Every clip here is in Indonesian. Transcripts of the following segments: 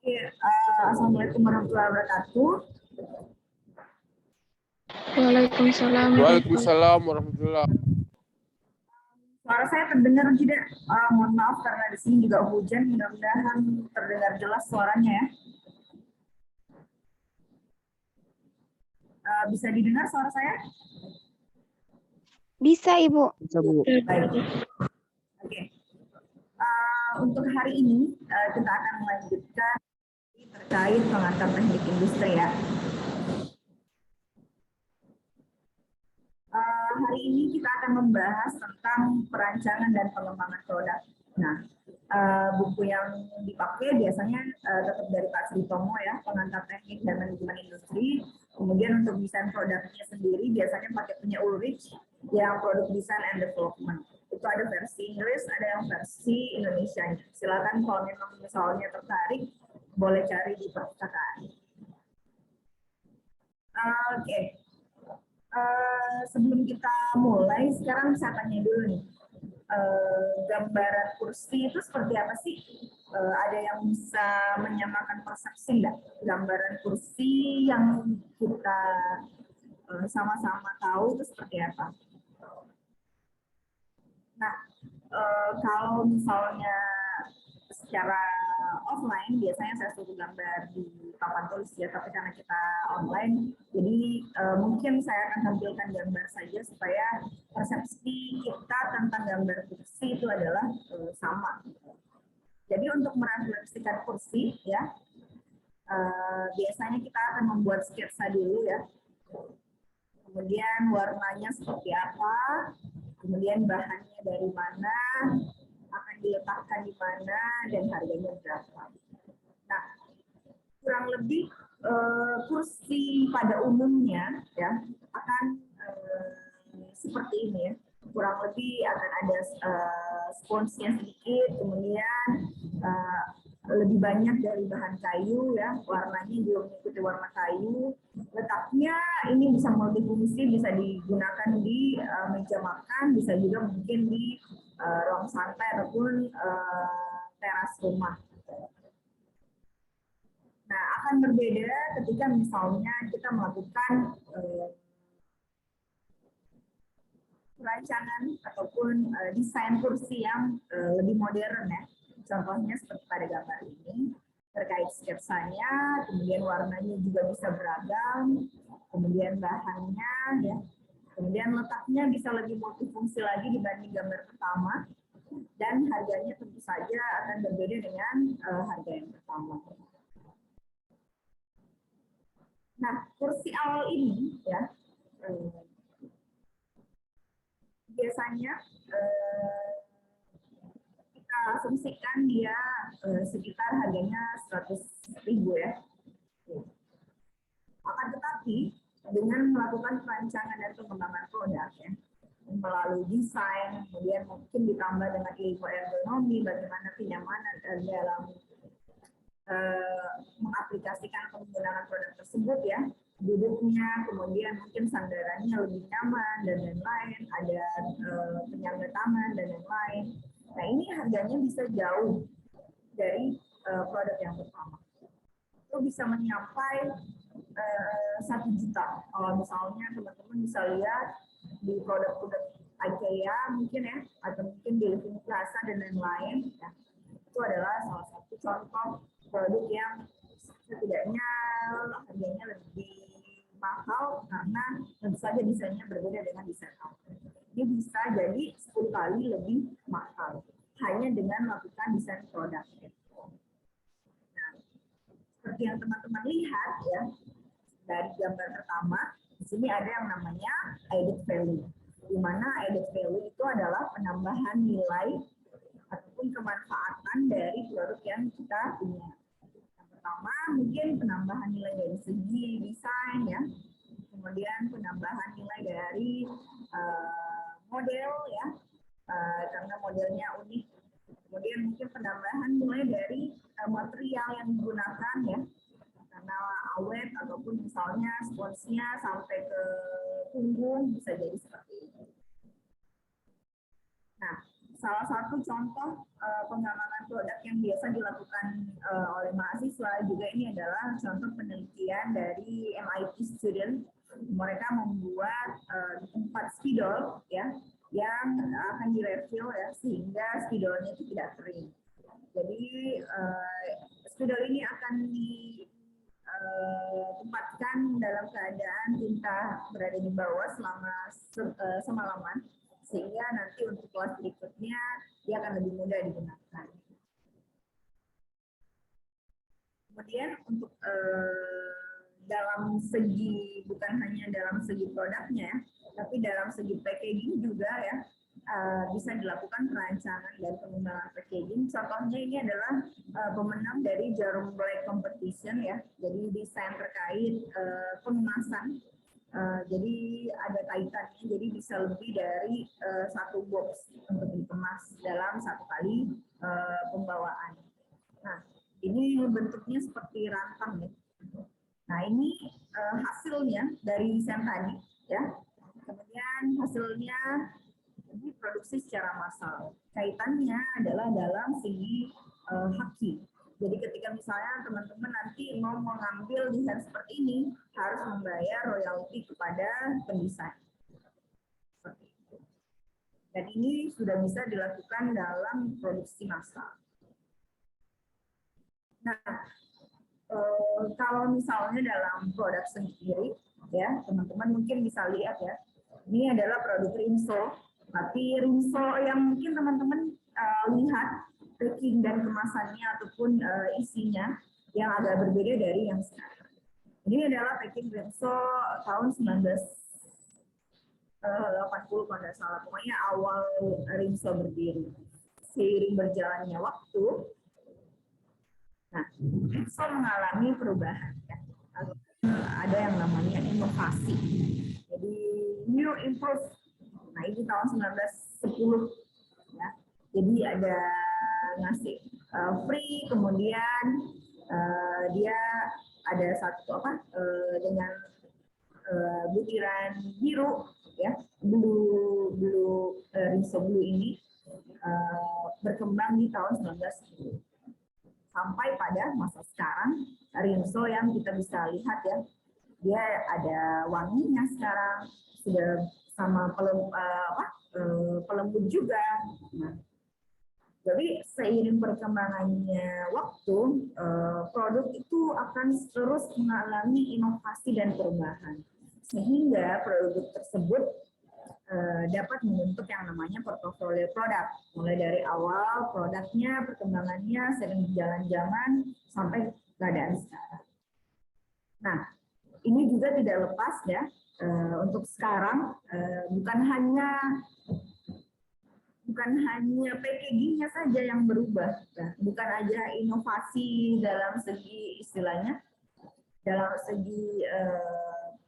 Oke, Assalamualaikum warahmatullahi wabarakatuh. Waalaikumsalam. Waalaikumsalam warahmatullahi wabarakatuh. Suara saya terdengar tidak? Mohon maaf karena di sini juga hujan. Mudah-mudahan terdengar jelas suaranya ya. Bisa didengar suara saya? Bisa, Ibu. Bisa, Bu. Baik. Oke. Untuk hari ini kita akan melanjutkan terkait pengantar teknik industri ya. Hari ini kita akan membahas tentang perancangan dan pengembangan produk. Nah, buku yang dipakai biasanya tetap dari Pak Sri Tomo ya, pengantar teknik dan manajemen industri. Kemudian untuk desain produknya sendiri biasanya pakai punya Ulrich yang produk design and development. Itu ada versi Inggris, ada yang versi Indonesia. Silakan kalau memang misalnya tertarik, boleh cari di perpustakaan. Oke. Sebelum kita mulai, sekarang saya tanya dulu nih, gambaran kursi itu seperti apa sih? Ada yang bisa menyamakan persepsi nggak? Gambaran kursi yang kita sama-sama tahu itu seperti apa? Nah, kalau misalnya secara offline biasanya saya suruh gambar di papan tulis ya, tapi karena kita online, jadi mungkin saya akan tampilkan gambar saja supaya persepsi kita tentang gambar kursi itu adalah sama. Jadi untuk merefleksikan kursi ya, biasanya kita akan membuat sketsa dulu ya. Kemudian warnanya seperti apa, kemudian bahannya dari mana, akan diletakkan di mana, dan harganya berapa. Nah, kurang lebih kursi pada umumnya ya akan seperti ini ya. Kurang lebih akan ada sponsnya sedikit, kemudian lebih banyak dari bahan kayu ya, warnanya juga mengikuti warna kayu. Letaknya ini bisa multifungsi, bisa digunakan di meja makan, bisa juga mungkin di ruang santai ataupun teras rumah. Nah, akan berbeda ketika misalnya kita melakukan perancangan ataupun desain kursi yang lebih modern ya. Contohnya seperti pada gambar ini, terkait sketsanya, kemudian warnanya juga bisa beragam, kemudian bahannya ya, kemudian letaknya bisa lebih multifungsi lagi dibanding gambar pertama, dan harganya tentu saja akan berbeda dengan harga yang pertama. Nah, kursi awal ini ya, biasanya kita asumsikan dia sekitar harganya 100.000 ya. Akan tetapi dengan melakukan perancangan dan pengembangan produk ya, melalui desain, kemudian mungkin ditambah dengan ilmu ergonomi, bagaimana kenyamanan dalam mengaplikasikan penggunaan produk tersebut ya, duduknya, kemudian mungkin sandarannya lebih nyaman dan lain-lain, ada penyangga tangan dan lain-lain. Nah, ini harganya bisa jauh dari produk yang pertama. Itu bisa mencapai 1 juta. Kalau misalnya teman-teman bisa lihat di produk-produk IKEA mungkin ya, atau mungkin di Living Plaza dan lain-lain, ya, itu adalah salah satu contoh produk yang setidaknya harganya lebih mahal karena tentu saja desainnya berbeda dengan desain outlet. Ini bisa jadi 10 kali lebih mahal hanya dengan melakukan desain produk. Nah, seperti yang teman-teman lihat ya dari gambar pertama, di sini ada yang namanya added value, di mana added value itu adalah penambahan nilai ataupun kemanfaatan dari produk yang kita punya. Yang pertama mungkin penambahan nilai dari segi desain ya, kemudian penambahan nilai dari model ya, karena modelnya unik. Kemudian mungkin penambahan nilai dari material yang digunakan ya, karena awet ataupun misalnya sponsnya sampai ke punggung bisa jadi seperti itu. Nah, salah satu contoh pengembangan produk yang biasa dilakukan oleh mahasiswa juga ini adalah contoh penelitian dari MIT student. Mereka membuat 4 spidol ya yang akan direfill ya sehingga spidolnya itu tidak kering. Jadi spidol ini akan ditempatkan dalam keadaan tinta berada di bawah selama semalaman, sehingga nanti untuk kelas berikutnya dia akan lebih mudah digunakan. Kemudian untuk dalam segi, bukan hanya dalam segi produknya, tapi dalam segi packaging juga ya, bisa dilakukan perancangan dan pengembangan packaging. Contohnya ini adalah pemenang dari Jarum Black Competition ya, jadi desain terkait pengemasan. Jadi ada kaitannya, jadi bisa lebih dari 1 box untuk dikemas dalam 1 kali pembawaan. Nah, ini bentuknya seperti rantang ya. Nah, ini hasilnya dari desain tadi ya. Kemudian hasilnya diproduksi secara massal. Kaitannya adalah dalam segi haki. Jadi ketika misalnya teman-teman nanti mau mengambil desain seperti ini, harus membayar royalti kepada pendesain. Seperti itu. Dan ini sudah bisa dilakukan dalam produksi massal. Nah, kalau misalnya dalam produk sendiri, ya teman-teman mungkin bisa lihat ya, ini adalah produk Rinso. Tapi Rinso yang mungkin teman-teman lihat packing dan kemasannya ataupun isinya yang agak berbeda dari yang sekarang. Ini adalah packing Rinso tahun 1980 kalau nggak salah. Pokoknya awal Rinso berdiri. Seiring berjalannya waktu, nah, Rinso mengalami perubahan. Ya. Ada yang namanya inovasi. Jadi new improve. Nah, ini tahun 1910 ya. Jadi ada ngasih free, kemudian dia ada satu dengan butiran biru ya, blue Rinso blue ini berkembang di tahun 1910 sampai pada masa sekarang Rinso yang kita bisa lihat ya, dia ada wanginya sekarang, sudah sama pelembut juga. Nah, jadi seiring perkembangannya waktu, produk itu akan terus mengalami inovasi dan perubahan, sehingga produk tersebut dapat membentuk yang namanya portofolio produk, mulai dari awal produknya, perkembangannya, sering berjalan zaman sampai keadaan sekarang. Nah, ini juga tidak lepas ya, untuk sekarang bukan hanya packagingnya saja yang berubah, bukan aja inovasi dalam segi istilahnya, dalam segi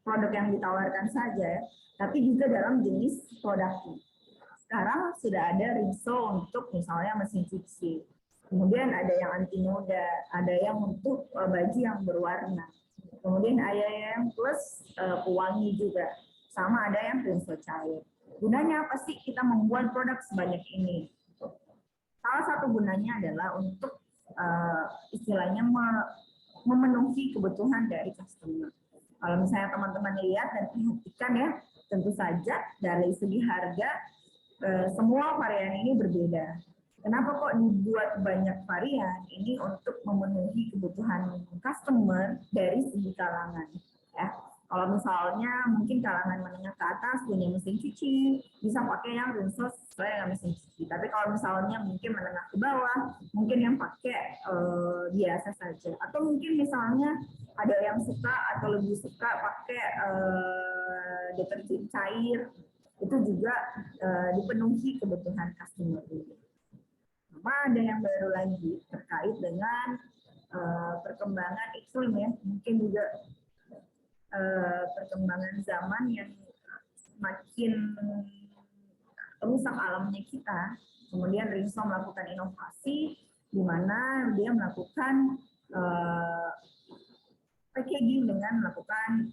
produk yang ditawarkan saja, tapi juga dalam jenis produknya. Sekarang sudah ada Rinso untuk misalnya mesin cuci, kemudian ada yang anti noda, ada yang untuk baju yang berwarna, kemudian ada yang plus pewangi juga, sama ada yang Rinso cair. Gunanya apa sih kita membuat produk sebanyak ini? Salah satu gunanya adalah untuk istilahnya memenuhi kebutuhan dari customer. Kalau misalnya teman-teman lihat dan perhatikan ya, tentu saja dari segi harga semua varian ini berbeda. Kenapa kok dibuat banyak varian? Ini untuk memenuhi kebutuhan customer dari segi kalangan. Ya. Kalau misalnya mungkin kalangan menengah ke atas punya mesin cuci, bisa pakai yang Rinso sesuai dengan mesin cuci. Tapi kalau misalnya mungkin menengah ke bawah, mungkin yang pakai biasa saja. Atau mungkin misalnya ada yang suka atau lebih suka pakai deterjen cair, itu juga dipenuhi kebutuhan customer dulu. Sama ada yang baru lagi terkait dengan perkembangan iklim ya, mungkin juga perkembangan zaman yang semakin rusak alamnya kita. Kemudian Rinso melakukan inovasi di mana dia melakukan packaging dengan melakukan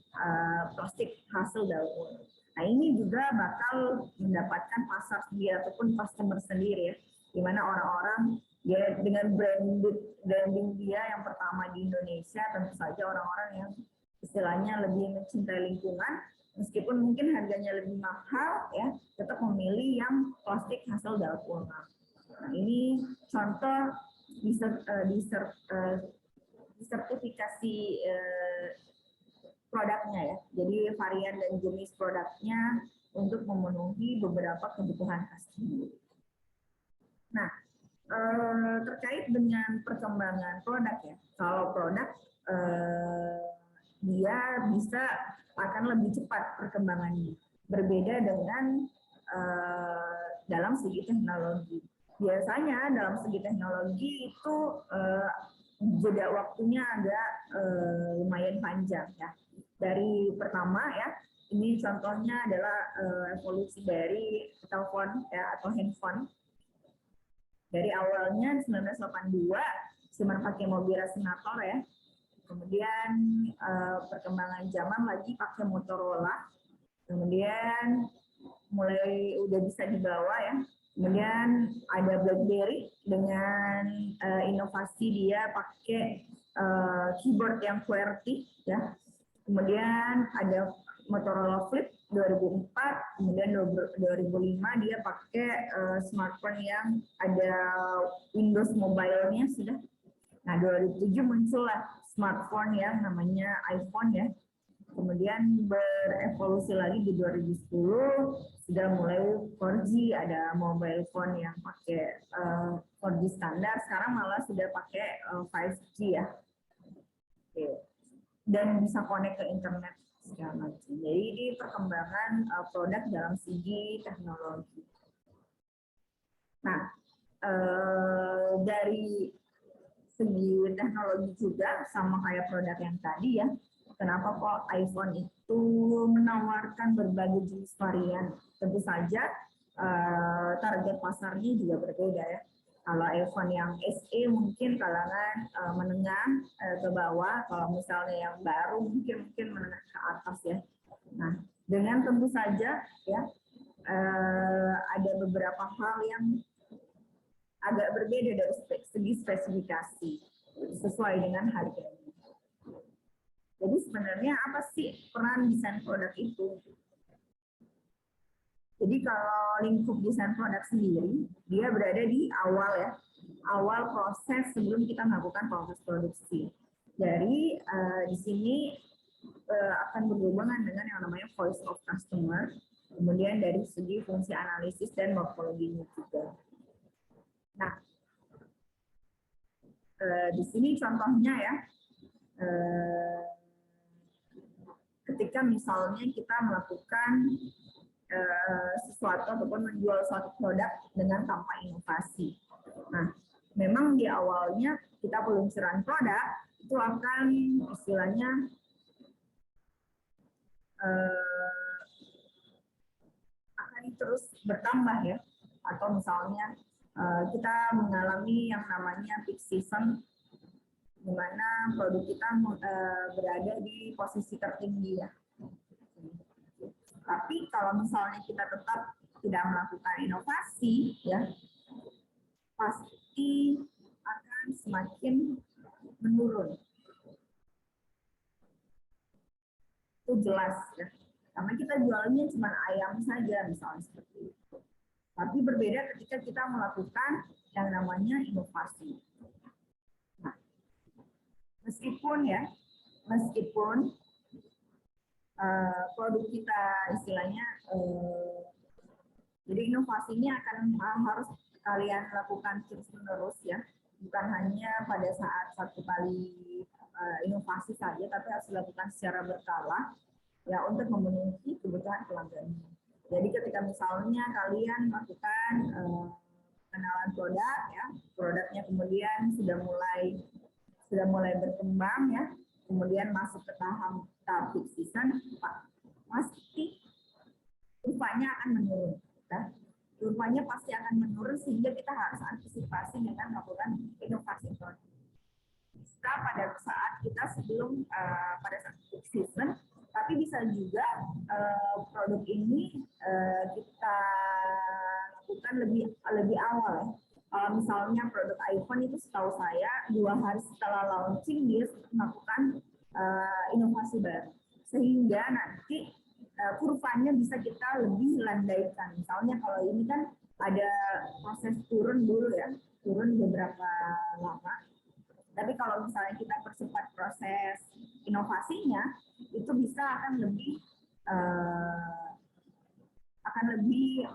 plastik hasil daur. Nah, ini juga bakal mendapatkan pasar sendiri ataupun customer sendiri ya, di mana orang-orang Dia dengan branding dia yang pertama di Indonesia, tentu saja orang-orang yang istilahnya lebih mencintai lingkungan, meskipun mungkin harganya lebih mahal, ya, tetap memilih yang plastik hasil daur ulang. Nah, ini contoh disertifikasi produknya ya. Jadi varian dan jenis produknya untuk memenuhi beberapa kebutuhan customer. Nah, terkait dengan perkembangan produk ya. Kalau produk dia bisa akan lebih cepat perkembangannya. Berbeda dengan dalam segi teknologi. Biasanya dalam segi teknologi itu jeda waktunya agak lumayan panjang ya. Dari pertama ya, ini contohnya adalah evolusi dari telepon ya atau handphone. Dari awalnya 1982 cuma pakai mobil resonator ya. Kemudian perkembangan zaman lagi pakai Motorola. Kemudian mulai udah bisa dibawa ya. Kemudian ada BlackBerry dengan inovasi dia pakai keyboard yang QWERTY ya. Kemudian ada Motorola Flip 2004, kemudian 2005 dia pakai smartphone yang ada Windows Mobile-nya sudah. Nah, 2007 muncullah smartphone yang namanya iPhone ya. Kemudian berevolusi lagi di 2010 sudah mulai 4G, ada mobile phone yang pakai 4G standar, sekarang malah sudah pakai 5G ya. Oke. Dan bisa connect ke internet segala macam. Jadi ini perkembangan produk dalam segi teknologi. Nah, dari segi teknologi juga sama kayak produk yang tadi ya. Kenapa kok iPhone itu menawarkan berbagai jenis varian? Tentu saja target pasarnya juga berbeda ya. Kalau iPhone yang SE mungkin kalangan menengah ke bawah, kalau misalnya yang baru mungkin menengah ke atas ya. Nah, dengan tentu saja ya ada beberapa hal yang agak berbeda dari segi spesifikasi sesuai dengan harganya. Jadi sebenarnya apa sih peran desain produk itu? Jadi kalau lingkup desain produk sendiri, dia berada di awal ya, awal proses sebelum kita melakukan proses produksi. Dari di sini akan berhubungan dengan yang namanya voice of customer, kemudian dari segi fungsi analisis dan morfologinya juga. Nah, di sini contohnya ya, ketika misalnya kita melakukan sesuatu ataupun menjual suatu produk dengan tanpa inovasi. Nah, memang di awalnya kita peluncuran produk itu akan istilahnya akan terus bertambah ya. Atau misalnya kita mengalami yang namanya peak season, di mana produk kita berada di posisi tertinggi ya. Tapi kalau misalnya kita tetap tidak melakukan inovasi, ya pasti akan semakin menurun. Itu jelas ya. Karena kita jualnya cuma ayam saja misalnya seperti itu. Tapi berbeda ketika kita melakukan yang namanya inovasi. Nah, meskipun produk kita istilahnya, jadi inovasi ini akan harus kalian lakukan terus-menerus ya, bukan hanya pada saat satu kali inovasi saja, tapi harus dilakukan secara berkala ya untuk memenuhi kebutuhan pelanggannya. Jadi ketika misalnya kalian melakukan pengenalan produk ya, produknya kemudian sudah mulai berkembang ya, kemudian masuk ke tahap peak season, pasti kurvanya akan menurun. Ya. Kurvanya pasti akan menurun sehingga kita harus antisipasi dengan melakukan inovasi produk. Bisa pada saat kita sebelum pada saat peak season, tapi bisa juga produk ini kita lakukan lebih awal ya. Misalnya produk setahu saya 2 hari setelah launching dia melakukan inovasi baru, sehingga nanti kurvanya bisa kita lebih landaikan. Misalnya kalau ini kan ada proses turun dulu ya, turun beberapa lama. Tapi kalau misalnya kita percepat proses inovasinya, itu bisa akan lebih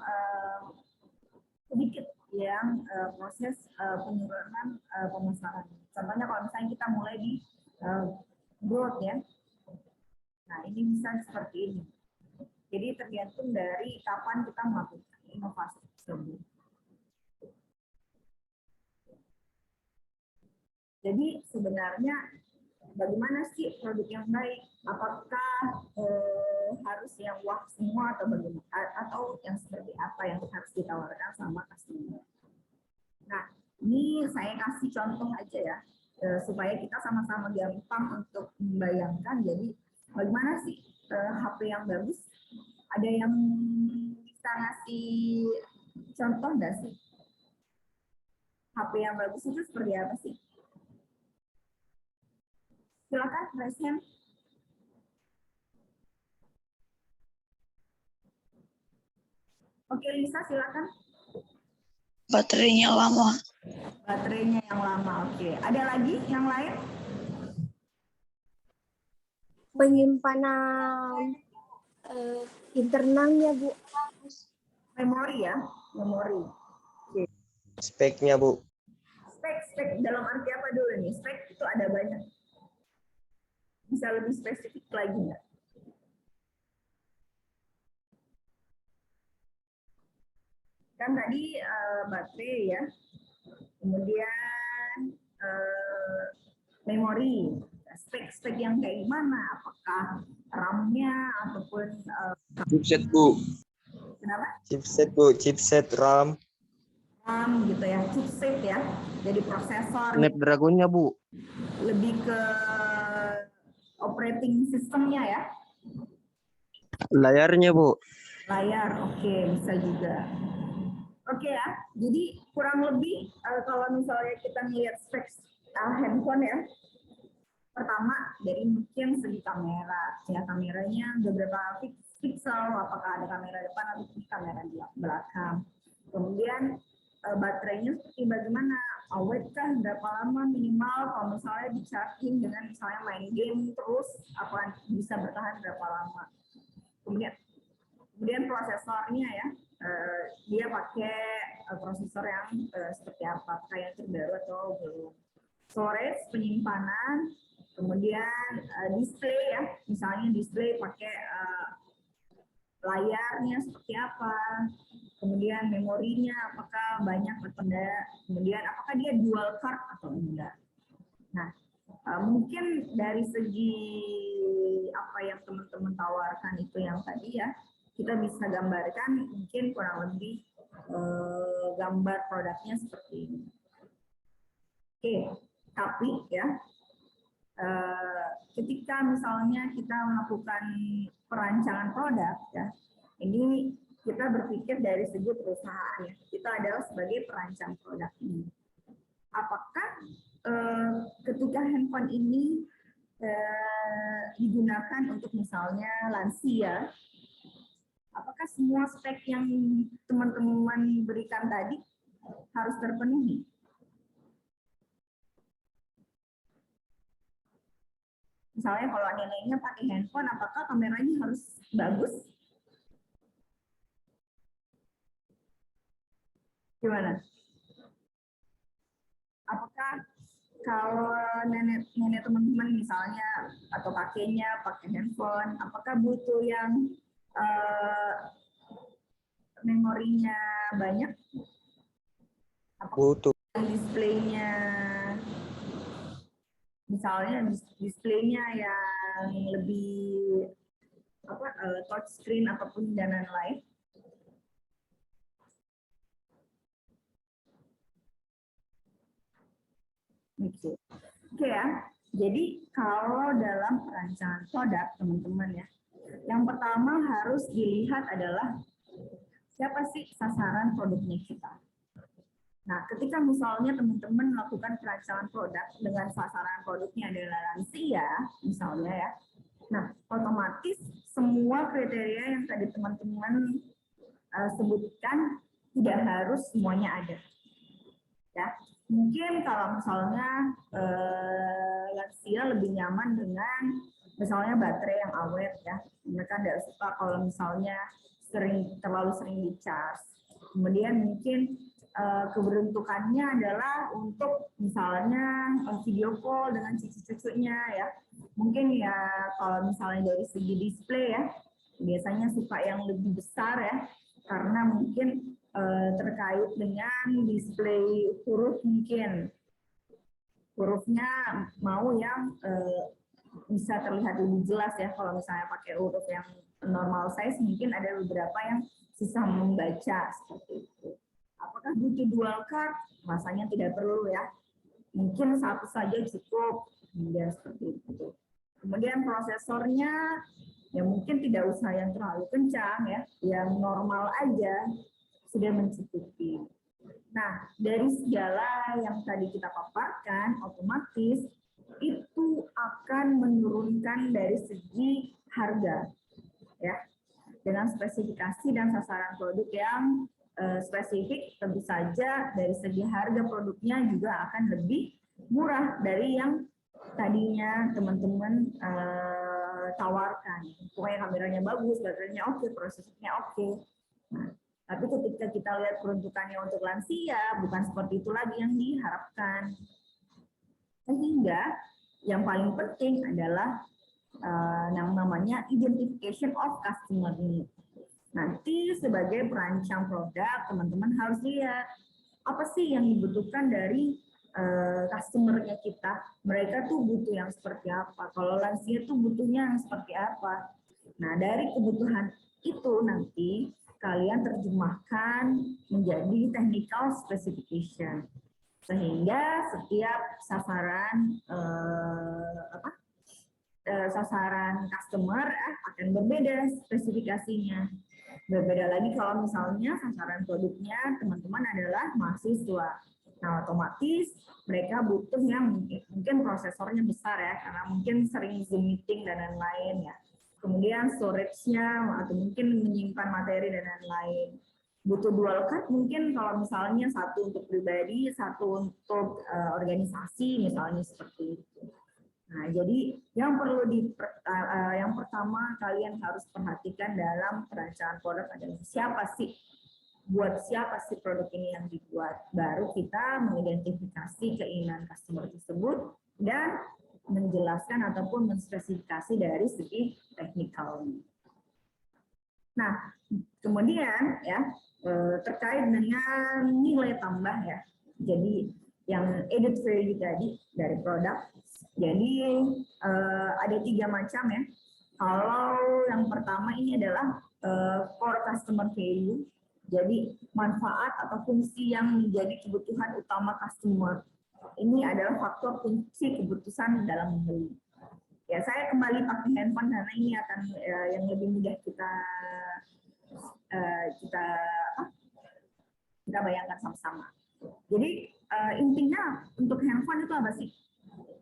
sedikit yang proses penurunan pemasaran. Contohnya kalau misalnya kita mulai di growth ya, nah ini bisa seperti ini. Jadi tergantung dari kapan kita melakukan inovasi tersebut. Jadi sebenarnya bagaimana sih produk yang baik? Apakah harus yang wah semua atau bagaimana? Atau yang seperti apa yang harus ditawarkan sama customer? Nah, ini saya kasih contoh aja ya, supaya kita sama-sama gampang untuk membayangkan. Jadi bagaimana sih HP yang bagus? Ada yang bisa ngasih contoh nggak sih? HP yang bagus itu seperti apa sih? Silakan, raise hand. Oke, Lisa, silakan. Baterainya lama. Baterainya yang lama, oke. Ada lagi yang lain? Penyimpanan internalnya, Bu. Memori ya, memori. Speknya, Bu. Spek dalam arti apa dulu nih? Spek itu ada banyak. Bisa lebih spesifik lagi nggak? Kan tadi baterai ya, kemudian memori. Spek yang kayak gimana? Apakah RAM-nya ataupun Chipset, Bu. kenapa? Chipset, Bu. Chipset RAM. RAM gitu ya, chipset ya. Jadi prosesor. Snapdragon-nya, Bu. Lebih ke operating systemnya ya. Layarnya, Bu. Layar, oke, bisa juga. Oke ya, jadi kurang lebih kalau misalnya kita melihat spek handphone ya, pertama dari mungkin segi kamera, ya kameranya beberapa pixel, apakah ada kamera depan atau kamera di belakang. Kemudian baterainya seperti bagaimana, awet kan berapa lama minimal, kalau misalnya di charging dengan misalnya main game terus, apa bisa bertahan berapa lama. Kemudian prosesornya ya, dia pakai prosesor yang seperti apa, kayak terbaru atau belum. Storage, penyimpanan, kemudian display ya, misalnya display pakai layarnya seperti apa, kemudian memorinya apakah banyak atau enggak, kemudian apakah dia dual card atau enggak. Nah, mungkin dari segi apa yang teman-teman tawarkan itu yang tadi ya, kita bisa gambarkan mungkin kurang lebih gambar produknya seperti ini. Oke, tapi ya ketika misalnya kita melakukan perancangan produk ya, ini kita berpikir dari segi perusahaan ya, kita adalah sebagai perancang produk ini. Apakah ketika handphone ini digunakan untuk misalnya lansia, apakah semua spek yang teman-teman berikan tadi harus terpenuhi? Misalnya kalau neneknya pakai handphone, apakah kameranya harus bagus? Gimana? Apakah kalau nenek teman-teman misalnya atau kakeknya pakai handphone, apakah butuh yang memorinya banyak? Apakah Butuh. displaynya, misalnya displaynya yang lebih touch screen ataupun dan lain-lain? Oke ya. Jadi kalau dalam perancangan produk teman-teman ya, yang pertama harus dilihat adalah siapa sih sasaran produknya kita. Nah, ketika misalnya teman-teman melakukan perancangan produk dengan sasaran produknya adalah lansia, misalnya ya, nah otomatis semua kriteria yang tadi teman-teman sebutkan tidak harus semuanya ada. Ya, mungkin kalau misalnya lansia lebih nyaman dengan misalnya baterai yang awet ya, mereka tidak suka kalau misalnya terlalu sering di-charge. Kemudian mungkin keberuntukannya adalah untuk misalnya video call dengan cucu-cucunya ya. Mungkin ya kalau misalnya dari segi display ya, biasanya suka yang lebih besar ya, karena mungkin terkait dengan display huruf, mungkin hurufnya mau yang bisa terlihat lebih jelas ya. Kalau misalnya pakai huruf yang normal size, mungkin ada beberapa yang susah membaca seperti itu. Apakah butuh dual card? Rasanya tidak perlu ya. Mungkin satu saja cukup. Kemudian seperti itu. Kemudian prosesornya ya mungkin tidak usah yang terlalu kencang ya, yang normal aja sudah mencukupi. Nah, dari segala yang tadi kita paparkan, otomatis itu akan menurunkan dari segi harga ya. Dengan spesifikasi dan sasaran produk yang spesifik, tentu saja dari segi harga produknya juga akan lebih murah dari yang tadinya teman-teman tawarkan. Pokoknya kameranya bagus, baterainya oke, prosesornya oke. Nah, tapi ketika kita lihat peruntukannya untuk lansia, bukan seperti itu lagi yang diharapkan. Sehingga yang paling penting adalah yang namanya identification of customer need. Nanti sebagai perancang produk, teman-teman harus lihat apa sih yang dibutuhkan dari customer-nya kita. Mereka tuh butuh yang seperti apa. Kalau lansia tuh butuhnya yang seperti apa. Nah, dari kebutuhan itu nanti kalian terjemahkan menjadi technical specification. Sehingga setiap sasaran sasaran customer akan berbeda spesifikasinya. Berbeda lagi kalau misalnya sasaran produknya teman-teman adalah mahasiswa. Nah, otomatis mereka butuh yang mungkin prosesornya besar ya, karena mungkin sering Zoom meeting dan lain-lain ya. Kemudian storage-nya atau mungkin menyimpan materi dan lain-lain. Butuh dual card mungkin kalau misalnya satu untuk pribadi, satu untuk organisasi misalnya seperti itu. Nah, jadi yang perlu yang pertama kalian harus perhatikan dalam perancangan produk adalah siapa sih produk ini yang dibuat. Baru kita mengidentifikasi keinginan customer tersebut dan menjelaskan ataupun menspesifikasi dari segi teknikalnya. Nah, kemudian ya terkait dengan nilai tambah ya. Jadi yang added value tadi dari produk. Jadi ada 3 macam ya. Kalau yang pertama ini adalah core customer value. Jadi manfaat atau fungsi yang menjadi kebutuhan utama customer. Ini adalah faktor kunci keputusan dalam membeli. Ya, saya kembali pakai handphone karena ini akan yang lebih mudah kita bayangkan sama-sama. Jadi intinya untuk handphone itu apa sih?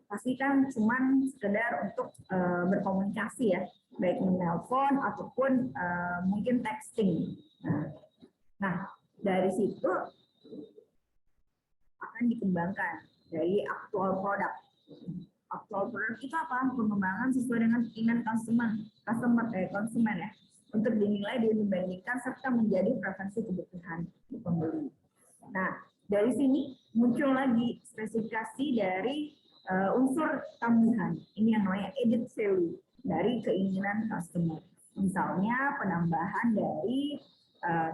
Pasti kan cuman sekedar untuk berkomunikasi ya, baik menelpon ataupun mungkin texting. Nah, dari situ akan dikembangkan dari aktual produk. Aktual produk itu apa? Pengembangan sesuai dengan keinginan konsumen ya, untuk dinilai dan dibandingkan serta menjadi preferensi kebutuhan pembeli. Nah, dari sini muncul lagi spesifikasi dari unsur tambahan. Ini yang namanya added value dari keinginan customer. Misalnya penambahan dari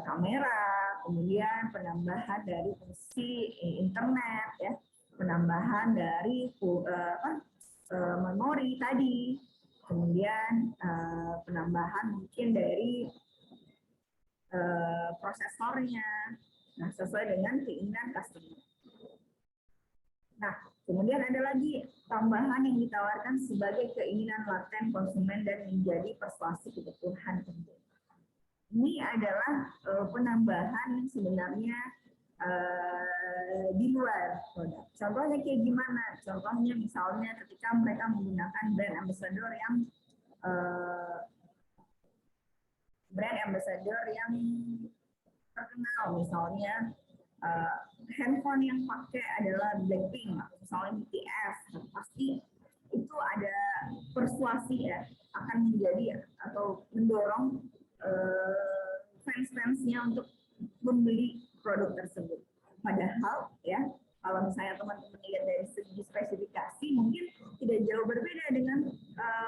kamera, kemudian penambahan dari fungsi internet, ya, penambahan dari memori tadi, kemudian penambahan mungkin dari prosesornya, nah sesuai dengan keinginan customer. Nah, kemudian ada lagi tambahan yang ditawarkan sebagai keinginan laten konsumen dan menjadi persuasi kebutuhan pembeli. Ini adalah penambahan yang sebenarnya di luar produk. Contohnya kayak gimana? Contohnya misalnya ketika mereka menggunakan brand ambassador yang terkenal, misalnya handphone yang pakai adalah Blackpink, misalnya BTS, pasti itu ada persuasi ya, akan menjadi atau mendorong fans-fansnya untuk membeli produk tersebut. Padahal ya, kalau misalnya teman-teman lihat dari segi spesifikasi, mungkin tidak jauh berbeda dengan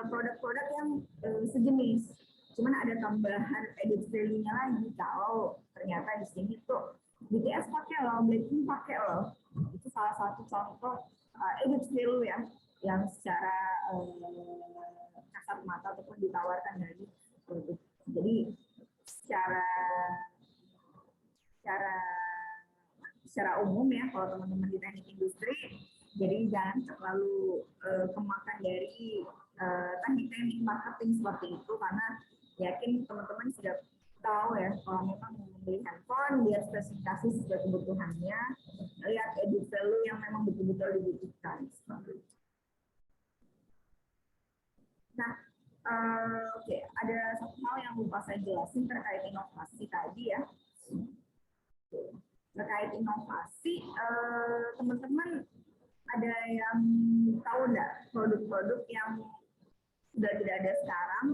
produk-produk yang sejenis. Cuman ada tambahan edit value-nya lagi. Kalau ternyata di sini tuh BTS pakai loh, Blackpink pakai loh. Itu salah satu contoh edit value ya, yang secara kasat mata ataupun ditawarkan dari produk. Jadi secara umum ya, kalau teman-teman di teknik industri, jadi jangan terlalu kemakan dari teknik-teknik marketing seperti itu, karena yakin teman-teman sudah tahu ya, kalau memang membeli handphone, lihat spesifikasi sesuai kebutuhannya, lihat edit value yang memang betul-betul dibutuhkan. Nah, oke, ada satu hal yang lupa saya jelasin terkait inovasi tadi ya. Terkait inovasi, teman-teman ada yang tahu nggak produk-produk yang sudah tidak ada sekarang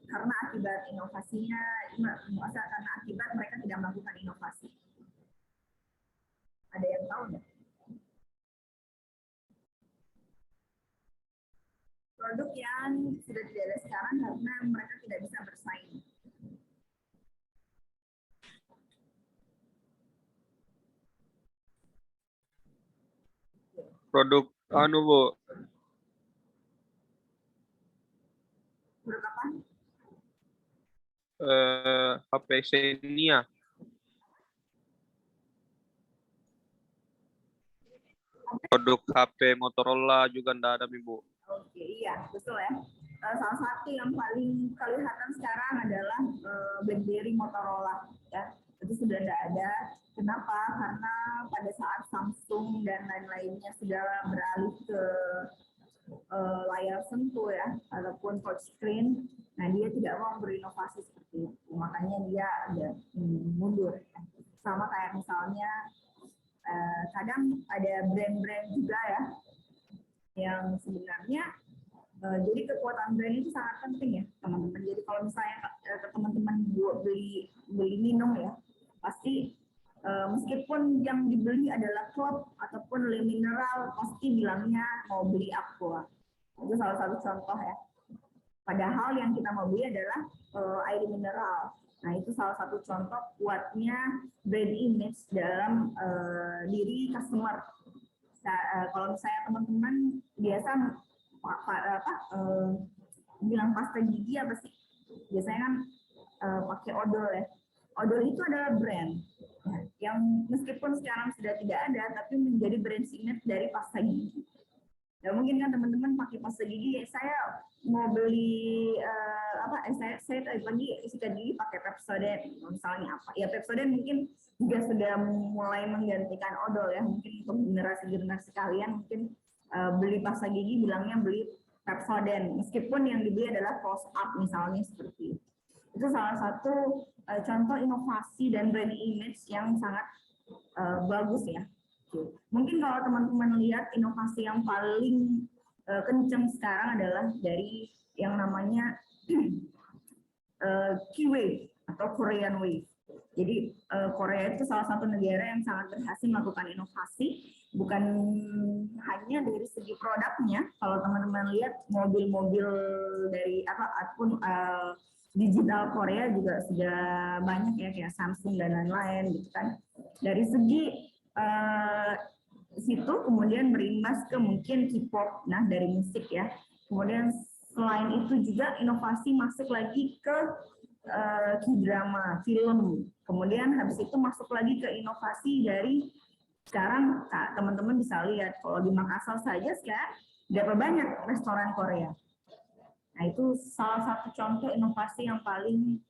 karena akibat inovasinya, karena akibat mereka tidak melakukan inovasi. Ada yang tahu nggak? Produk yang sudah tidak ada sekarang karena mereka tidak bisa bersaing. Produk Bu. Produk apa? HP Xenia. Produk HP Motorola juga enggak ada, Bu. Oke, iya, betul ya. Salah satu yang paling kelihatan sekarang adalah BlackBerry Motorola ya. Itu sudah tidak ada. Kenapa? Karena pada saat Samsung dan lain-lainnya sudah beralih ke layar sentuh ya, ataupun touch screen, nah dia tidak mau berinovasi seperti itu. Makanya dia ada mundur. Ya. Sama kayak misalnya kadang ada brand-brand juga ya, yang sebenarnya jadi kekuatan brand itu sangat penting ya teman-teman. Jadi kalau misalnya teman-teman beli minum ya, pasti meskipun yang dibeli adalah klub ataupun le mineral, pasti bilangnya mau beli Aqua. Itu salah satu contoh ya. Padahal yang kita mau beli adalah air mineral. Nah itu salah satu contoh kuatnya brand image dalam diri customer. Kalau misalnya teman-teman biasa bilang pasta gigi apa sih? Biasanya kan pakai odol ya. Odol itu adalah brand yang meskipun sekarang sudah tidak ada, tapi menjadi brand image dari pasta gigi. Ya mungkin kan teman-teman pakai pasta gigi, saya mau beli saya tadi pagi sikat gigi pakai Pepsodent, misalnya apa? Ya Pepsodent mungkin juga sudah mulai menggantikan odol ya. Mungkin untuk generasi kalian mungkin beli pasta gigi bilangnya beli Pepsodent, meskipun yang dibeli adalah Close Up misalnya seperti itu. Itu salah satu contoh inovasi dan brand image yang sangat bagus ya. Mungkin kalau teman-teman lihat inovasi yang paling kencang sekarang adalah dari yang namanya K-Wave atau Korean Wave. Jadi Korea itu salah satu negara yang sangat berhasil melakukan inovasi, bukan hanya dari segi produknya. Kalau teman-teman lihat mobil-mobil dari ataupun digital Korea juga sudah banyak ya, kayak Samsung dan lain-lain gitu kan. Dari segi situ kemudian berimbas ke mungkin K-pop, nah dari musik ya. Kemudian selain itu juga inovasi masuk lagi ke K-drama, film. Kemudian habis itu masuk lagi ke inovasi dari sekarang teman-teman bisa lihat kalau di Makassar saja sekarang berapa banyak restoran Korea. Nah itu salah satu contoh inovasi yang paling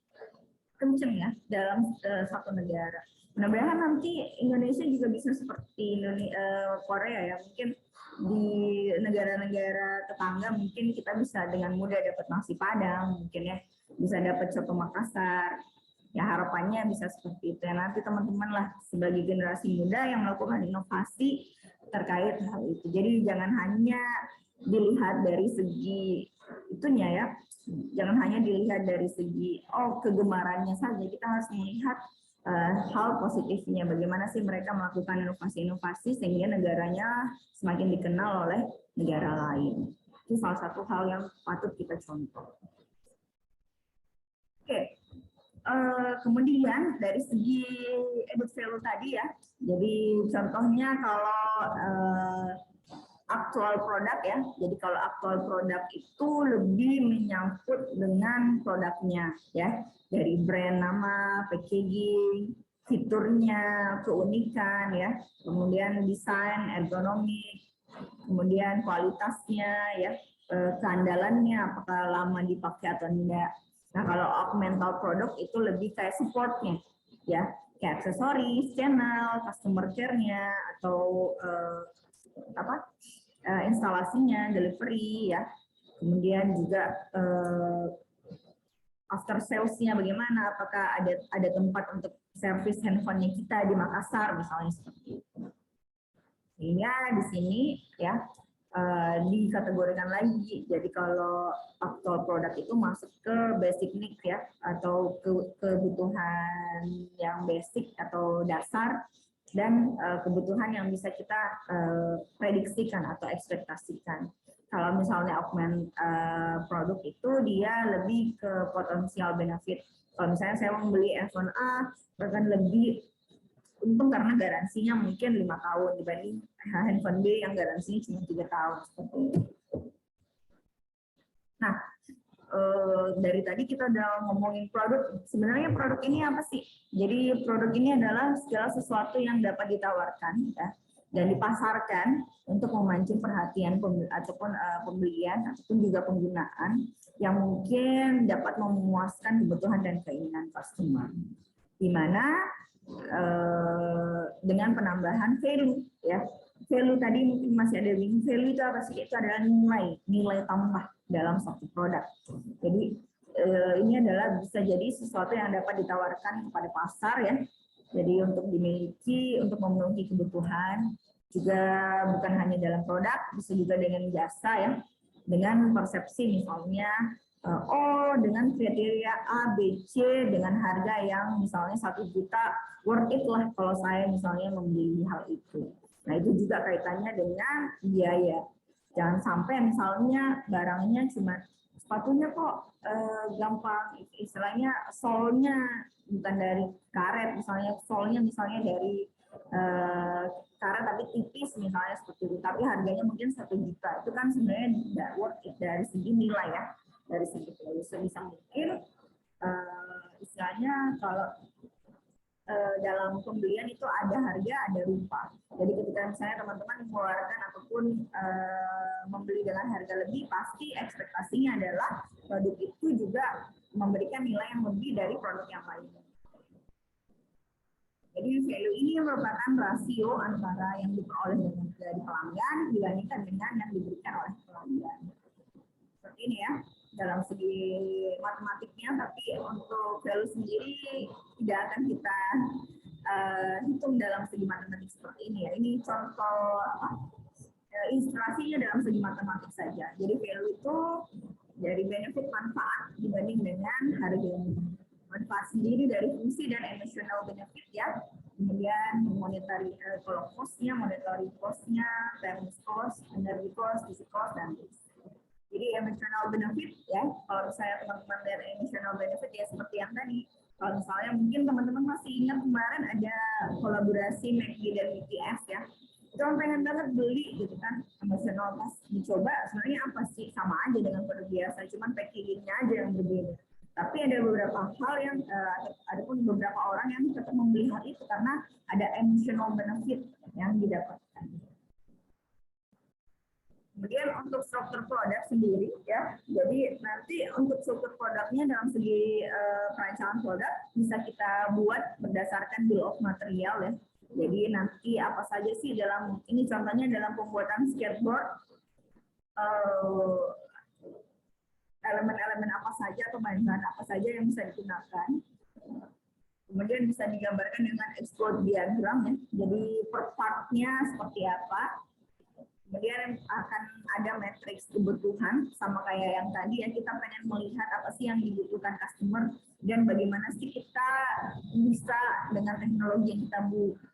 kenceng ya dalam satu negara. Mudah-mudahan nanti Indonesia juga bisa seperti Korea ya, mungkin di negara-negara tetangga mungkin kita bisa dengan mudah dapat nasi Padang, mungkin ya bisa dapat soto Makassar. Ya harapannya bisa seperti itu ya. Nanti teman-teman lah sebagai generasi muda yang melakukan inovasi terkait hal itu. Jadi jangan hanya dilihat dari segi itunya ya, jangan hanya dilihat dari segi kegemarannya saja. Kita harus melihat hal positifnya, bagaimana sih mereka melakukan inovasi-inovasi sehingga negaranya semakin dikenal oleh negara lain. Itu salah satu hal yang patut kita contoh. Oke. Kemudian dari segi added value tadi ya, jadi contohnya kalau aktual produk ya, jadi kalau aktual produk itu lebih menyangkut dengan produknya ya, dari brand nama, packaging, fiturnya, keunikan ya, kemudian desain, ergonomik, kemudian kualitasnya ya, keandalannya, apakah lama dipakai atau tidak. Nah, kalau augmented product itu lebih kayak supportnya, ya, kayak aksesoris, channel, customer care-nya, atau instalasinya, delivery, ya. Kemudian juga after sales-nya bagaimana, apakah ada tempat untuk servis handphonenya kita di Makassar, misalnya seperti itu. Sehingga di sini, ya, dikategorikan lagi. Jadi kalau aktual produk itu masuk ke basic needs ya, atau kebutuhan yang basic atau dasar, dan kebutuhan yang bisa kita prediksikan atau ekspektasikan. Kalau misalnya augment produk itu dia lebih ke potensial benefit. Kalau misalnya saya membeli iPhone A, akan lebih untung karena garansinya mungkin 5 tahun dibanding handphone B yang garansinya cuma 3 tahun. Seperti itu. Nah, dari tadi kita udah ngomongin produk. Sebenarnya produk ini apa sih? Jadi produk ini adalah segala sesuatu yang dapat ditawarkan ya, dan dipasarkan untuk memancing perhatian ataupun pembelian ataupun juga penggunaan yang mungkin dapat memuaskan kebutuhan dan keinginan customer. Di mana dengan penambahan value ya, value tadi mungkin masih ada value itu apa sih? Itu adalah nilai tambah dalam satu produk. Jadi ini adalah bisa jadi sesuatu yang dapat ditawarkan kepada pasar ya, jadi untuk dimiliki, untuk memenuhi kebutuhan, juga bukan hanya dalam produk, bisa juga dengan jasa ya, dengan persepsi misalnya dengan kriteria A, B, C dengan harga yang misalnya 1 juta, worth it lah kalau saya misalnya membeli hal itu. Nah itu juga kaitannya dengan biaya. Jangan sampai misalnya barangnya cuma sepatunya kok gampang, istilahnya solnya bukan dari karet, misalnya solnya misalnya dari karet tapi tipis misalnya seperti itu, tapi harganya mungkin 1 juta. Itu kan sebenarnya tidak worth it dari segi nilai ya. Dari segi value sebisa mungkin istilahnya kalau dalam pembelian itu ada harga, ada rupa. Jadi ketika misalnya teman-teman mengeluarkan ataupun membeli dengan harga lebih, pasti ekspektasinya adalah produk itu juga memberikan nilai yang lebih dari produk yang lain. Jadi value ini merupakan rasio antara yang diperoleh dari pelanggan dibandingkan dengan yang diberikan oleh pelanggan. Seperti ini ya, dalam segi matematiknya, tapi untuk value sendiri tidak akan kita hitung dalam segi matematik seperti ini ya. Ini contoh ilustrasinya dalam segi matematik saja. Jadi value itu dari benefit manfaat dibanding dengan harga. Manfaat sendiri dari fungsi dan emotional benefit ya. Kemudian monetary kalau cost-nya, monetary cost-nya, time cost, energy cost, physical cost, dan risk. Jadi emotional benefit ya, kalau saya teman-teman lihat emotional benefit ya seperti yang tadi. Kalau misalnya mungkin teman-teman masih ingat kemarin ada kolaborasi McD dan BTS ya. Itu orang pengen banget beli gitu kan, emotional pas dicoba sebenarnya apa sih, sama aja dengan produk biasa, cuman packagingnya aja yang berbeda. Tapi ada beberapa hal yang, ada pun beberapa orang yang tetap membeli hal itu karena ada emotional benefit yang didapatkan. Kemudian untuk struktur produk sendiri ya, jadi nanti untuk struktur produknya dalam segi perancangan produk bisa kita buat berdasarkan bill of material ya. Jadi nanti apa saja sih dalam ini contohnya dalam pembuatan skateboard, elemen-elemen apa saja atau bahan-bahan apa saja yang bisa digunakan. Kemudian bisa digambarkan dengan explode diagram ya. Jadi per part-nya seperti apa. Kemudian akan ada matriks kebutuhan sama kayak yang tadi ya, kita pengen melihat apa sih yang dibutuhkan customer dan bagaimana sih kita bisa dengan teknologi yang kita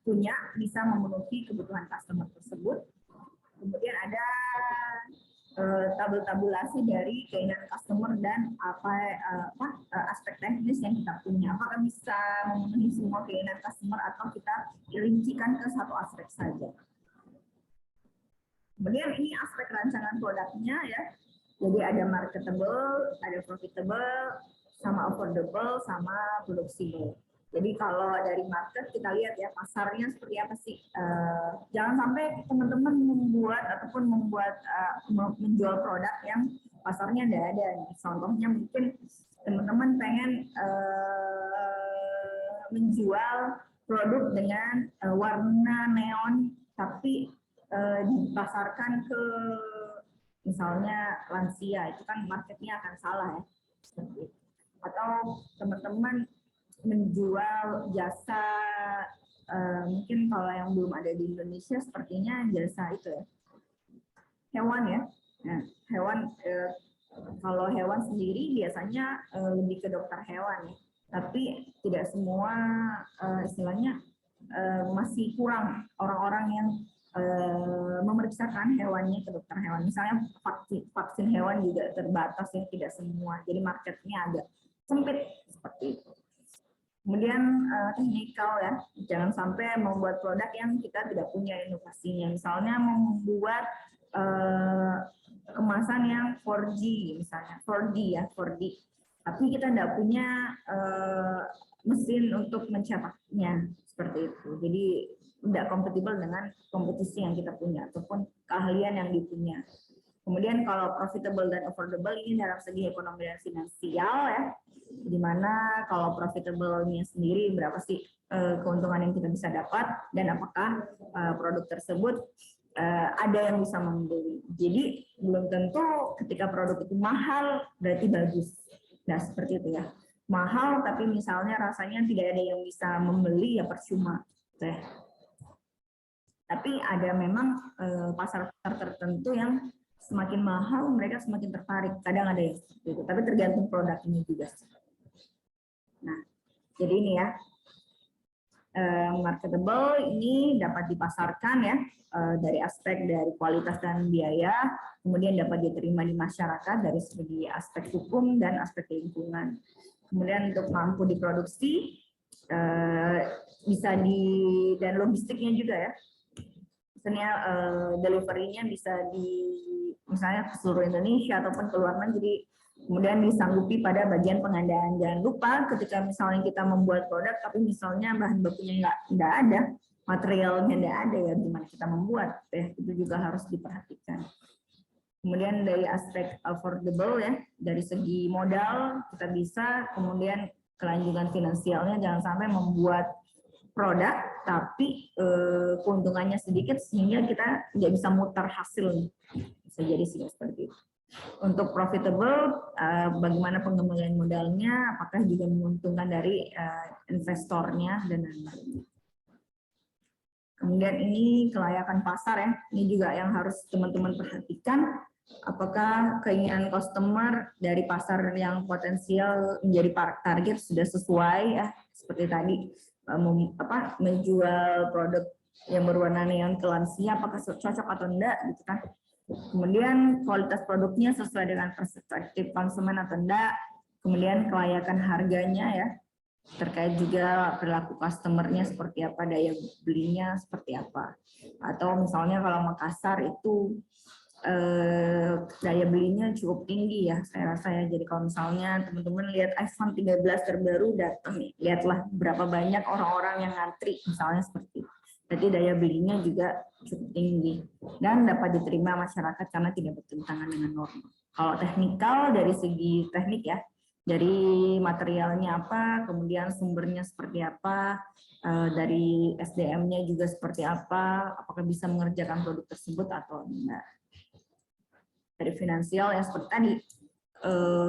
punya bisa memenuhi kebutuhan customer tersebut. Kemudian ada tabulasi dari keinginan customer dan aspek teknis yang kita punya. Apakah bisa memenuhi semua keinginan customer atau kita rincikan ke satu aspek saja. Kemudian ini aspek rancangan produknya ya. Jadi ada marketable, ada profitable, sama affordable, sama producible. Jadi kalau dari market kita lihat ya pasarnya seperti apa sih. Jangan sampai teman-teman membuat ataupun menjual produk yang pasarnya tidak ada. Contohnya mungkin teman-teman pengen menjual produk dengan warna neon tapi dipasarkan ke misalnya lansia, itu kan marketnya akan salah ya. Atau teman-teman menjual jasa mungkin kalau yang belum ada di Indonesia sepertinya jasa itu ya hewan ya. Nah, hewan kalau hewan sendiri biasanya lebih ke dokter hewan ya. Tapi tidak semua istilahnya masih kurang orang-orang yang memeriksakan hewannya ke dokter hewan. Misalnya vaksin hewan juga terbatas ya, tidak semua. Jadi marketnya agak sempit seperti itu. Kemudian teknikal ya, jangan sampai membuat produk yang kita tidak punya inovasinya. Misalnya membuat kemasan yang 4G misalnya, 4D ya, 4D. Tapi kita tidak punya mesin untuk mencetaknya seperti itu. Jadi tidak kompatibel dengan kompetisi yang kita punya ataupun keahlian yang dipunya. Kemudian kalau profitable dan affordable ini dalam segi ekonomi dan finansial ya, di mana kalau profitable-nya sendiri berapa sih keuntungan yang kita bisa dapat dan apakah produk tersebut ada yang bisa membeli. Jadi belum tentu ketika produk itu mahal berarti bagus. Nah seperti itu ya, mahal tapi misalnya rasanya tidak ada yang bisa membeli ya percuma. Tapi ada memang pasar-pasar tertentu yang semakin mahal mereka semakin tertarik. Kadang ada yang seperti itu, tapi tergantung produknya juga. Nah, jadi ini ya, marketable ini dapat dipasarkan ya dari aspek dari kualitas dan biaya, kemudian dapat diterima di masyarakat dari segi aspek hukum dan aspek lingkungan. Kemudian untuk mampu diproduksi bisa dan logistiknya juga ya. Misalnya delivery-nya bisa misalnya ke seluruh Indonesia ataupun ke luar negeri, kemudian disanggupi pada bagian pengadaan. Jangan lupa ketika misalnya kita membuat produk tapi misalnya bahan bakunya nggak ada, materialnya nggak ada, ya gimana kita membuat ya, itu juga harus diperhatikan. Kemudian dari aspek affordable ya, dari segi modal kita bisa, kemudian kelanjutan finansialnya jangan sampai membuat produk tapi keuntungannya sedikit sehingga kita tidak bisa muter hasil. Bisa jadi sih seperti itu. Untuk profitable, bagaimana pengembangan modalnya, apakah juga menguntungkan dari investornya dan lain-lain. Kemudian ini kelayakan pasar ya, ini juga yang harus teman-teman perhatikan. Apakah keinginan customer dari pasar yang potensial menjadi target sudah sesuai ya, seperti tadi. Menjual produk yang berwarna neon ke lansia apakah cocok atau enggak gitu kan. Kemudian kualitas produknya sesuai dengan perspektif konsumen atau enggak. Kemudian kelayakan harganya ya, terkait juga perilaku customernya seperti apa, daya belinya seperti apa. Atau misalnya kalau Makassar itu daya belinya cukup tinggi ya, saya rasa ya. Jadi kalau misalnya teman-teman lihat iPhone 13 terbaru datang nih, lihatlah berapa banyak orang-orang yang ngantri misalnya seperti itu. Berarti daya belinya juga cukup tinggi dan dapat diterima masyarakat karena tidak bertentangan dengan norma. Kalau teknikal dari segi teknik ya, dari materialnya apa, kemudian sumbernya seperti apa, dari SDM-nya juga seperti apa, apakah bisa mengerjakan produk tersebut atau enggak. Dari finansial ya seperti tadi,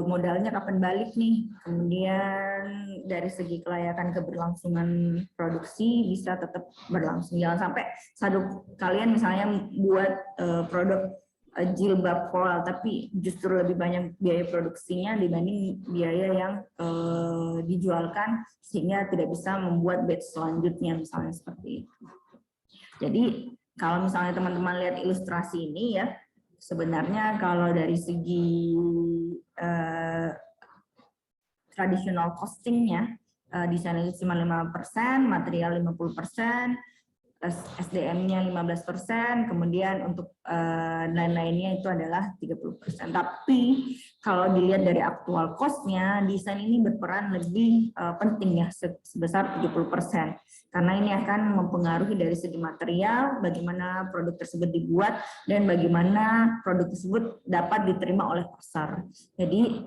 modalnya kapan balik nih, kemudian dari segi kelayakan keberlangsungan produksi bisa tetap berlangsung, jangan sampai kalian misalnya buat produk jilbab voile tapi justru lebih banyak biaya produksinya dibanding biaya yang dijualkan sehingga tidak bisa membuat batch selanjutnya misalnya seperti itu. Jadi kalau misalnya teman-teman lihat ilustrasi ini ya, sebenarnya kalau dari segi traditional costingnya, desain itu cuma 5%, material 50%, SDM-nya 15%, kemudian untuk lain-lainnya itu adalah 30%. Tapi kalau dilihat dari aktual cost-nya, desain ini berperan lebih penting ya, sebesar 30%. Karena ini akan mempengaruhi dari segi material, bagaimana produk tersebut dibuat, dan bagaimana produk tersebut dapat diterima oleh pasar. Jadi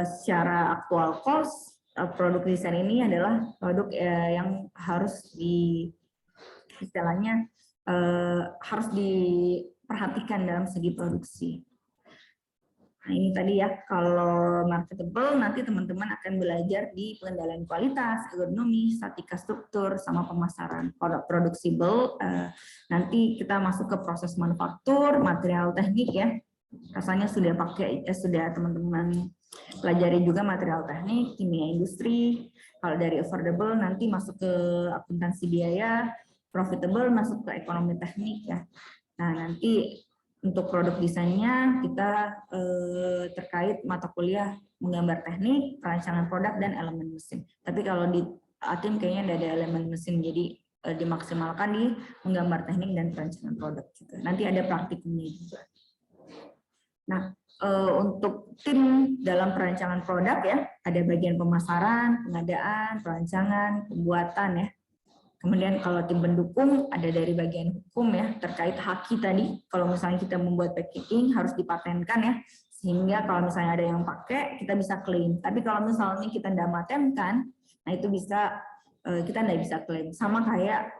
secara aktual cost, produk desain ini adalah produk yang harus istilahnya harus diperhatikan dalam segi produksi. Nah ini tadi ya, kalau marketable nanti teman-teman akan belajar di pengendalian kualitas, ergonomi, statika struktur, sama pemasaran. Kalau produksible nanti kita masuk ke proses manufaktur, material teknik ya. Rasanya sudah sudah teman-teman pelajari juga material teknik, kimia industri. Kalau dari affordable nanti masuk ke akuntansi biaya, profitable masuk ke ekonomi teknik ya. Nah nanti untuk produk desainnya kita terkait mata kuliah menggambar teknik, perancangan produk, dan elemen mesin. Tapi kalau di ATIM kayaknya tidak ada elemen mesin, jadi dimaksimalkan di menggambar teknik dan perancangan produk juga. Nanti ada praktikumnya juga. Nah, untuk tim dalam perancangan produk ya, ada bagian pemasaran, pengadaan, perancangan, pembuatan ya. Kemudian kalau tim pendukung ada dari bagian hukum ya, terkait haki tadi. Kalau misalnya kita membuat packaging harus dipatenkan ya, sehingga kalau misalnya ada yang pakai kita bisa klaim. Tapi kalau misalnya kita tidak patenkan, nah itu bisa kita tidak bisa klaim. Sama kayak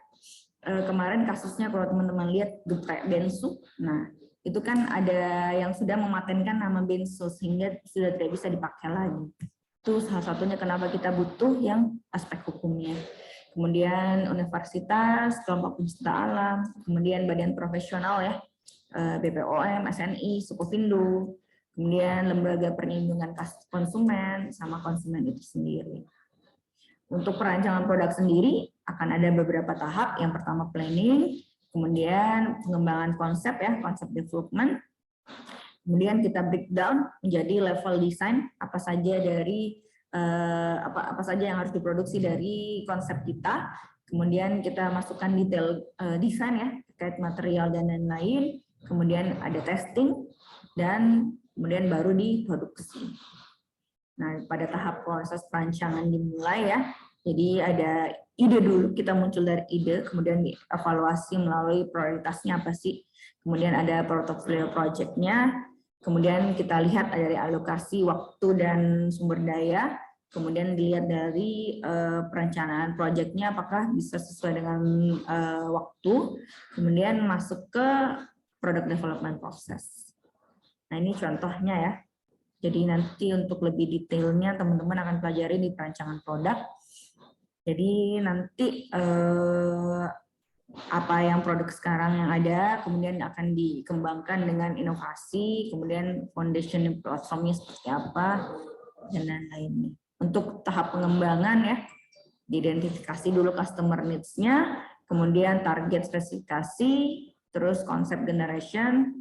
kemarin kasusnya kalau teman-teman lihat geprek bensu, nah itu kan ada yang sudah mematenkan nama bensu sehingga sudah tidak bisa dipakai lagi. Itu salah satunya kenapa kita butuh yang aspek hukumnya. Kemudian universitas, kelompok pencinta alam, kemudian badan profesional ya, BPOM, SNI, Sukovindo, kemudian lembaga perlindungan konsumen, sama konsumen itu sendiri. Untuk perancangan produk sendiri akan ada beberapa tahap. Yang pertama planning, kemudian pengembangan konsep ya, konsep development. Kemudian kita breakdown menjadi level design, apa saja dari apa saja yang harus diproduksi dari konsep kita. Kemudian kita masukkan detail desain ya, terkait material dan lain-lain. Kemudian ada testing dan kemudian baru diproduksi. Nah, pada tahap proses perancangan dimulai ya. Jadi ada ide dulu, kita muncul dari ide, kemudian dievaluasi melalui prioritasnya apa sih. Kemudian ada portfolio project-nya, kemudian kita lihat dari alokasi waktu dan sumber daya, kemudian dilihat dari perencanaan project-nya apakah bisa sesuai dengan waktu, kemudian masuk ke product development process. Nah ini contohnya ya. Jadi nanti untuk lebih detailnya teman-teman akan pelajari di perancangan produk. Jadi nanti apa yang produk sekarang yang ada, kemudian akan dikembangkan dengan inovasi, kemudian foundation platformnya seperti apa, dan lain-lainnya. Untuk tahap pengembangan ya, diidentifikasi dulu customer needs-nya, kemudian target spesifikasi, terus konsep generation.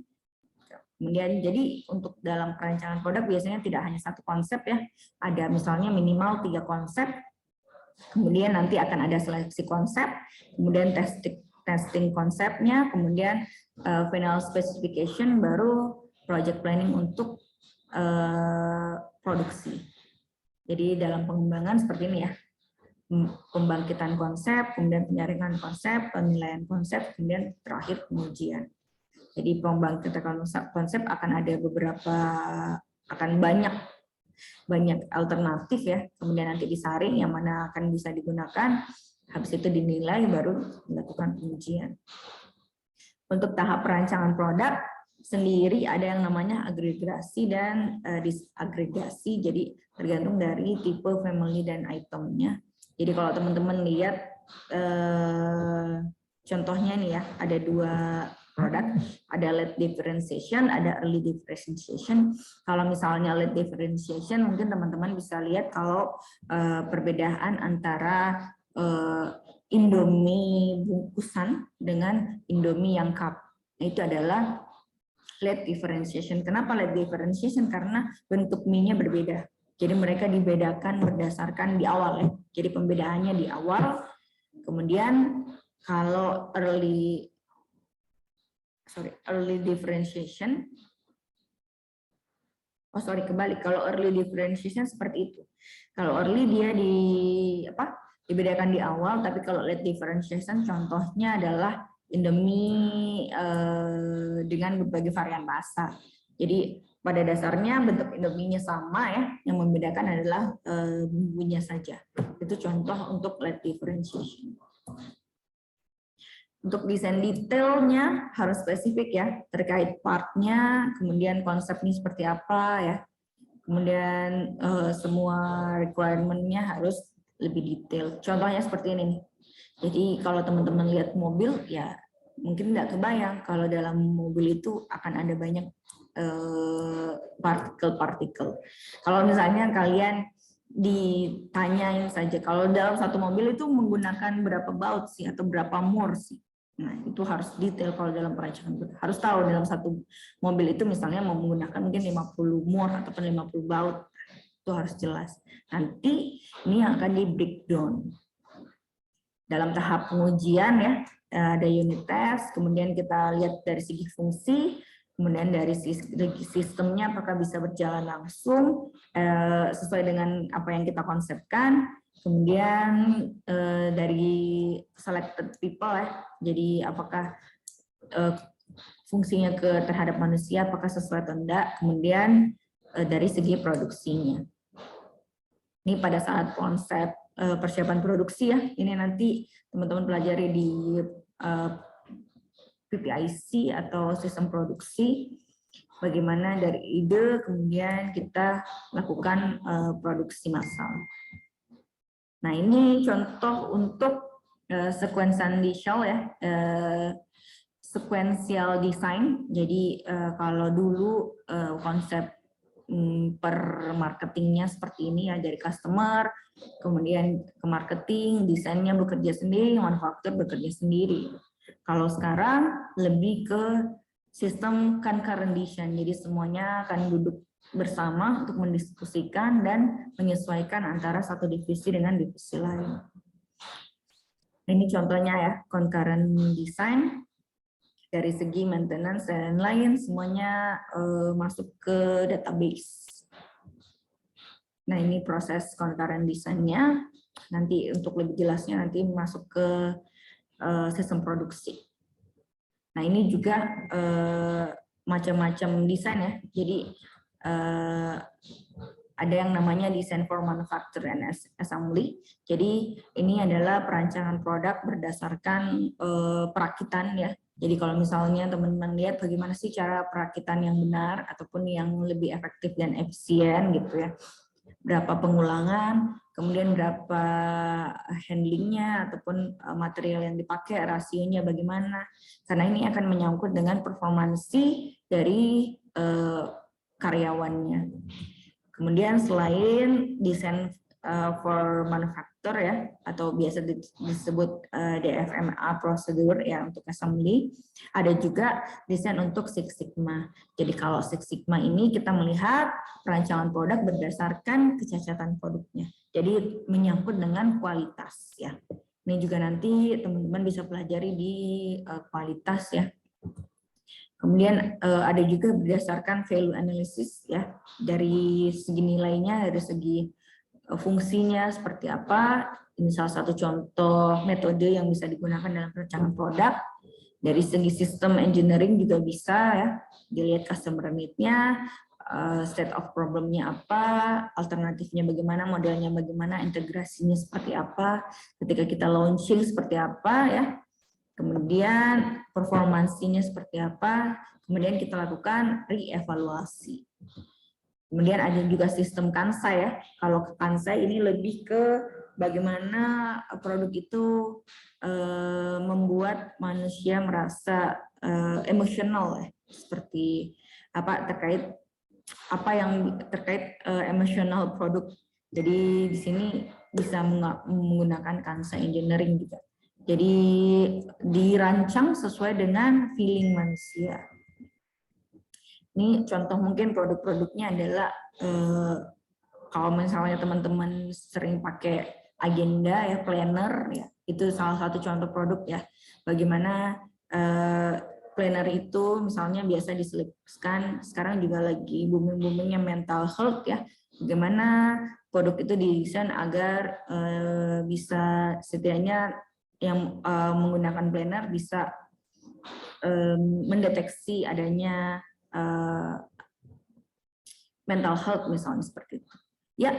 Kemudian jadi untuk dalam perancangan produk biasanya tidak hanya satu konsep ya, ada misalnya minimal 3 konsep, kemudian nanti akan ada seleksi konsep, kemudian testing konsepnya, kemudian final specification, baru project planning untuk produksi. Jadi dalam pengembangan seperti ini ya. pembangkitan konsep, kemudian penyaringan konsep, penilaian konsep, kemudian terakhir pengujian. Jadi pembangkitan konsep akan ada beberapa, akan banyak alternatif ya, kemudian nanti disaring yang mana akan bisa digunakan, habis itu dinilai baru melakukan pengujian. Untuk tahap perancangan produk sendiri ada yang namanya agregasi dan disagregasi, jadi tergantung dari tipe, family, dan itemnya. Jadi kalau teman-teman lihat contohnya nih ya, ada 2 produk, ada late differentiation, ada early differentiation. Kalau misalnya late differentiation, mungkin teman-teman bisa lihat kalau perbedaan antara Indomie bungkusan dengan Indomie yang cup. Itu adalah late differentiation. Kenapa late differentiation? Karena bentuk mie-nya berbeda. Jadi mereka dibedakan berdasarkan di awal ya. Jadi pembedaannya di awal. Kemudian kalau early differentiation, kebalik. Kalau early differentiation seperti itu. Kalau early dia dibedakan di awal, tapi kalau late differentiation contohnya adalah Indomie dengan berbagai varian rasa. Jadi pada dasarnya bentuk Indomie-nya sama ya, yang membedakan adalah bumbunya saja. Itu contoh untuk late differentiation. Untuk desain detailnya harus spesifik ya, terkait partnya, kemudian konsepnya seperti apa ya, kemudian semua requirement-nya harus lebih detail. Contohnya seperti ini nih. Jadi kalau teman-teman lihat mobil ya mungkin nggak kebayang kalau dalam mobil itu akan ada banyak partikel-partikel. Kalau misalnya kalian ditanyain saja kalau dalam satu mobil itu menggunakan berapa baut sih atau berapa mur sih. Nah, itu harus detail kalau dalam perancangan. Harus tahu dalam satu mobil itu misalnya mau menggunakan mungkin 50 mur ataupun 50 baut. Itu harus jelas. Nanti ini yang akan di breakdown. Dalam tahap pengujian ya, ada unit test, kemudian kita lihat dari segi fungsi, kemudian dari segi sistemnya apakah bisa berjalan langsung sesuai dengan apa yang kita konsepkan, kemudian dari selected people ya, jadi apakah fungsinya terhadap manusia apakah sesuai atau enggak, kemudian dari segi produksinya. Ini pada saat konsep persiapan produksi ya, ini nanti teman-teman pelajari di PPIC atau sistem produksi, bagaimana dari ide kemudian kita lakukan produksi massal. Nah ini contoh untuk sequential ya, sequential design. Jadi kalau dulu konsep per marketingnya seperti ini ya, dari customer, kemudian ke marketing, desainnya bekerja sendiri, manufaktur bekerja sendiri. Kalau sekarang lebih ke sistem concurrent design, jadi semuanya akan duduk bersama untuk mendiskusikan dan menyesuaikan antara satu divisi dengan divisi lain. Ini contohnya ya, concurrent design. Dari segi maintenance dan lain semuanya masuk ke database. Nah ini proses concurrent design-nya. Nanti untuk lebih jelasnya nanti masuk ke sistem produksi. Nah ini juga macam-macam desain ya. Jadi ada yang namanya design for manufacture and assembly. Jadi ini adalah perancangan produk berdasarkan perakitan ya. Jadi kalau misalnya teman-teman lihat bagaimana sih cara perakitan yang benar ataupun yang lebih efektif dan efisien gitu ya. Berapa pengulangan, kemudian berapa handlingnya ataupun material yang dipakai, rasionya bagaimana. Karena ini akan menyangkut dengan performansi dari karyawannya. Kemudian selain desain for manufacture ya, atau biasa disebut DFMA prosedur ya untuk assembly, ada juga desain untuk Six Sigma. Jadi kalau Six Sigma ini kita melihat perancangan produk berdasarkan kecacatan produknya. Jadi menyangkut dengan kualitas ya. Ini juga nanti teman-teman bisa pelajari di kualitas ya. Kemudian ada juga berdasarkan value analysis ya, dari segi nilainya, dari segi fungsinya seperti apa, Ini salah satu contoh metode yang bisa digunakan dalam perencanaan produk. Dari segi sistem engineering juga bisa ya, dilihat customer need-nya, state of problem-nya apa, alternatifnya bagaimana, modelnya bagaimana, integrasinya seperti apa, ketika kita launching seperti apa ya, kemudian performansinya seperti apa, kemudian kita lakukan re-evaluasi. Kemudian ada juga sistem Kansai ya. Kalau ke Kansai ini lebih ke bagaimana produk itu membuat manusia merasa emosional ya. Seperti apa terkait apa yang terkait emosional produk. Jadi di sini bisa menggunakan Kansai engineering juga. Jadi dirancang sesuai dengan feeling manusia. Ini contoh mungkin produk-produknya adalah kalau misalnya teman-teman sering pakai agenda ya, planner ya, itu salah satu contoh produk ya. Bagaimana planner itu misalnya biasa diselipkan, sekarang juga lagi booming-boomingnya mental health ya. Bagaimana produk itu didesain agar bisa setidaknya yang menggunakan planner bisa mendeteksi adanya mental health misalnya seperti itu. Ya,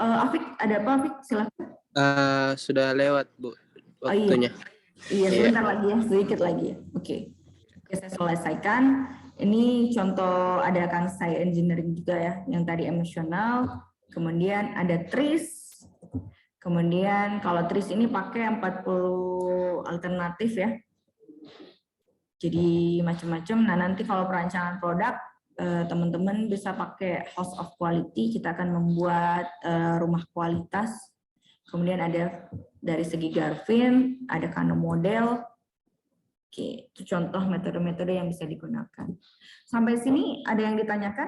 Afik, ada apa Afik? Silakan. Sudah lewat Bu waktunya. Iya, sebentar lagi ya, sedikit lagi ya. Oke, saya selesaikan. Ini contoh ada Kansai engineering juga ya, yang tadi emosional. Kemudian ada TRIS. Kemudian kalau TRIS ini pakai 40 alternatif ya. Jadi macam-macam. Nah nanti kalau perancangan produk, teman-teman bisa pakai house of quality. Kita akan membuat rumah kualitas. Kemudian ada dari segi Garvin, ada Kano model. Oke, itu contoh metode-metode yang bisa digunakan. Sampai sini ada yang ditanyakan?